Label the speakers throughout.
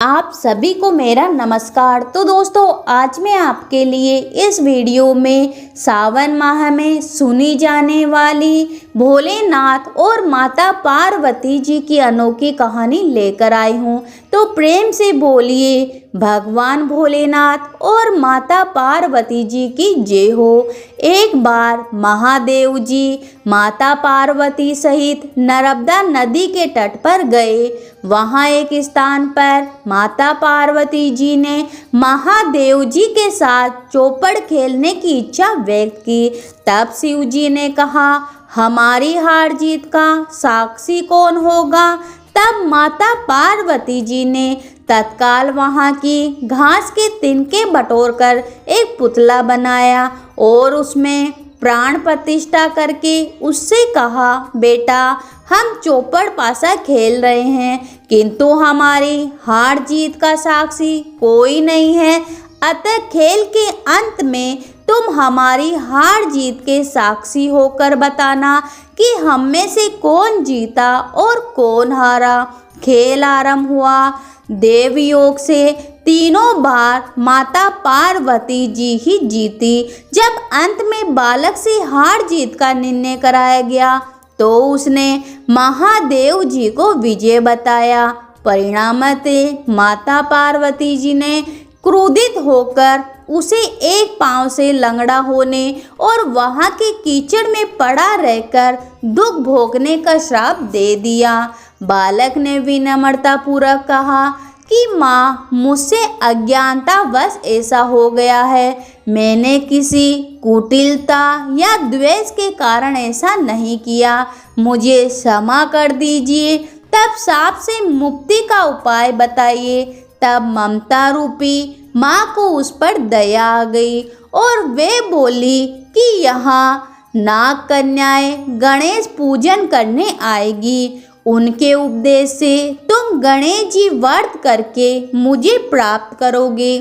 Speaker 1: आप सभी को मेरा नमस्कार। तो दोस्तों, आज मैं आपके लिए इस वीडियो में सावन माह में सुनी जाने वाली भोलेनाथ और माता पार्वती जी की अनोखी कहानी लेकर आई हूँ। तो प्रेम से बोलिए भगवान भोलेनाथ और माता पार्वती जी की जय हो। एक बार महादेव जी माता पार्वती सहित नर्मदा नदी के तट पर गए। वहाँ एक स्थान पर माता पार्वती जी ने महादेव जी के साथ चौपड़ खेलने की इच्छा व्यक्त की। तब शिव जी ने कहा, हमारी हार जीत का साक्षी कौन होगा? तब माता पार्वती जी ने तत्काल वहाँ की घास के तिनके बटोरकर एक पुतला बनाया और उसमें प्राण प्रतिष्ठा करके उससे कहा, बेटा, हम चौपड़ पासा खेल रहे हैं, किंतु हमारी हार जीत का साक्षी कोई नहीं है। अतः खेल के अंत में तुम हमारी हार जीत के साक्षी होकर बताना कि हम में से कौन जीता और कौन हारा। खेल आरंभ हुआ। देवयोग से तीनों बार माता पार्वती जी ही जीती। जब अंत में बालक से हार जीत का निर्णय कराया गया तो उसने महादेव जी को विजय बताया। परिणामतः माता पार्वती जी ने क्रोधित होकर उसे एक पांव से लंगड़ा होने और वहां के कीचड़ में पड़ा रहकर दुख भोगने का श्राप दे दिया। बालक ने विनम्रता पूर्वक कहा कि माँ, मुझसे अज्ञानतावश ऐसा हो गया है। मैंने किसी कुटिलता या द्वेष के कारण ऐसा नहीं किया, मुझे क्षमा कर दीजिए। तब शाप से मुक्ति का उपाय बताइए। तब ममता रूपी माँ को उस पर दया आ गई और वे बोली कि यहाँ नाग कन्याएं गणेश पूजन करने आएगी। उनके उपदेश से तुम गणेश जी व्रत करके मुझे प्राप्त करोगे।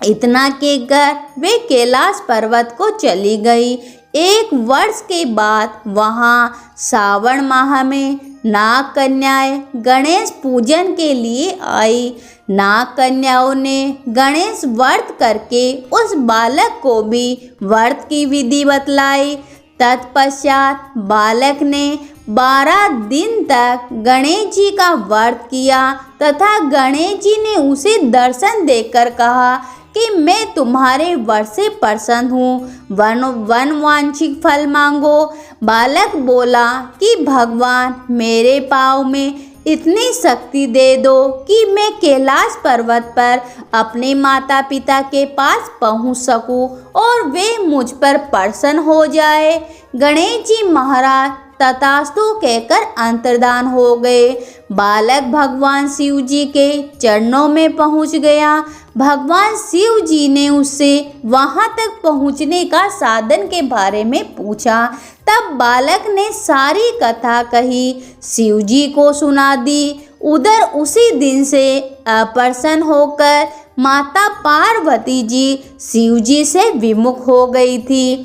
Speaker 1: इतना कहकर वे कैलाश पर्वत को चली गई। एक वर्ष के बाद वहाँ सावन माह में नाग कन्याएं गणेश पूजन के लिए आई। नाग कन्याओं ने गणेश व्रत करके उस बालक को भी व्रत की विधि बतलाई। तत्पश्चात बालक ने 12 दिन तक गणेश जी का व्रत किया तथा गणेश जी ने उसे दर्शन देकर कहा कि मैं तुम्हारे व्रत से प्रसन्न हूँ, वन वांछित फल मांगो। बालक बोला कि भगवान, मेरे पाँव में इतनी शक्ति दे दो कि मैं कैलाश पर्वत पर अपने माता पिता के पास पहुंच सकूं और वे मुझ पर प्रसन्न हो जाए। गणेश जी महाराज तथास्तु कहकर अंतर्धान हो गए। बालक भगवान शिव जी के चरणों में पहुंच गया। भगवान शिव जी ने उससे वहां तक पहुंचने का साधन के बारे में पूछा। तब बालक ने सारी कथा कही, शिव जी को सुना दी। उधर उसी दिन से अप्रसन्न होकर माता पार्वती जी शिव जी से विमुख हो गई थी।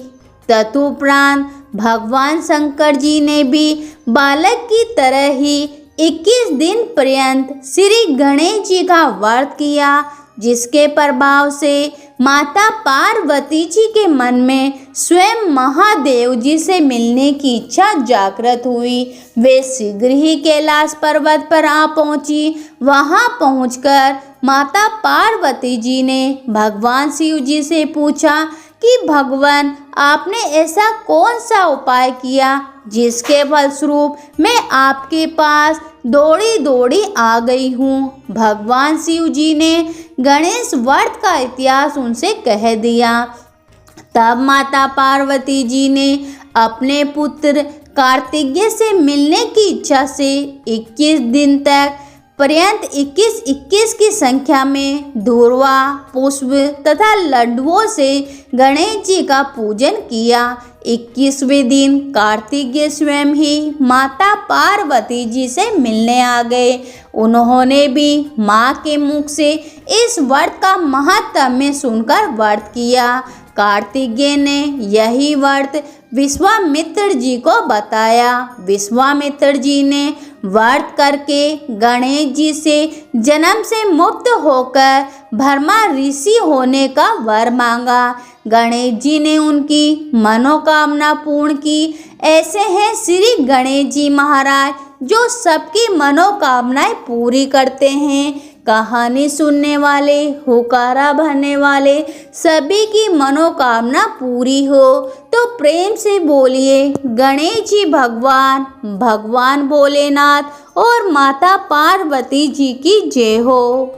Speaker 1: तदुपरांत भगवान शंकर जी ने भी बालक की तरह ही 21 दिन पर्यंत श्री गणेश जी का व्रत किया, जिसके प्रभाव से माता पार्वती जी के मन में स्वयं महादेव जी से मिलने की इच्छा जागृत हुई। वे शीघ्र ही कैलाश पर्वत पर आ पहुंची। वहां पहुंचकर माता पार्वती जी ने भगवान शिव जी से पूछा कि भगवान, आपने ऐसा कौन सा उपाय किया जिसके फलस्वरूप मैं आपके पास दौड़ी दौड़ी आ गई हूँ? भगवान शिव जी ने गणेश व्रत का इतिहास उनसे कह दिया। तब माता पार्वती जी ने अपने पुत्र कार्तिकेय से मिलने की इच्छा से 21 दिन तक पर्यंत 21 की संख्या में धूर्वा, पुष्प तथा लड्डुओं से गणेश जी का पूजन किया। 21वें दिन कार्तिकेय स्वयं ही माता पार्वती जी से मिलने आ गए। उन्होंने भी माँ के मुख से इस व्रत का महत्व सुनकर व्रत किया। कार्तिकेय ने यही व्रत विश्वामित्र जी को बताया। विश्वामित्र जी ने व्रत करके गणेश जी से जन्म से मुक्त होकर ब्रह्मा ऋषि होने का वर मांगा। गणेश जी ने उनकी मनोकामना पूर्ण की। ऐसे हैं श्री गणेश जी महाराज जो सबकी मनोकामनाएं पूरी करते हैं। कहानी सुनने वाले, हुकारा भरने वाले सभी की मनोकामना पूरी हो तो प्रेम से बोलिए गणेश जी भगवान, भगवान भोलेनाथ और माता पार्वती जी की जय हो।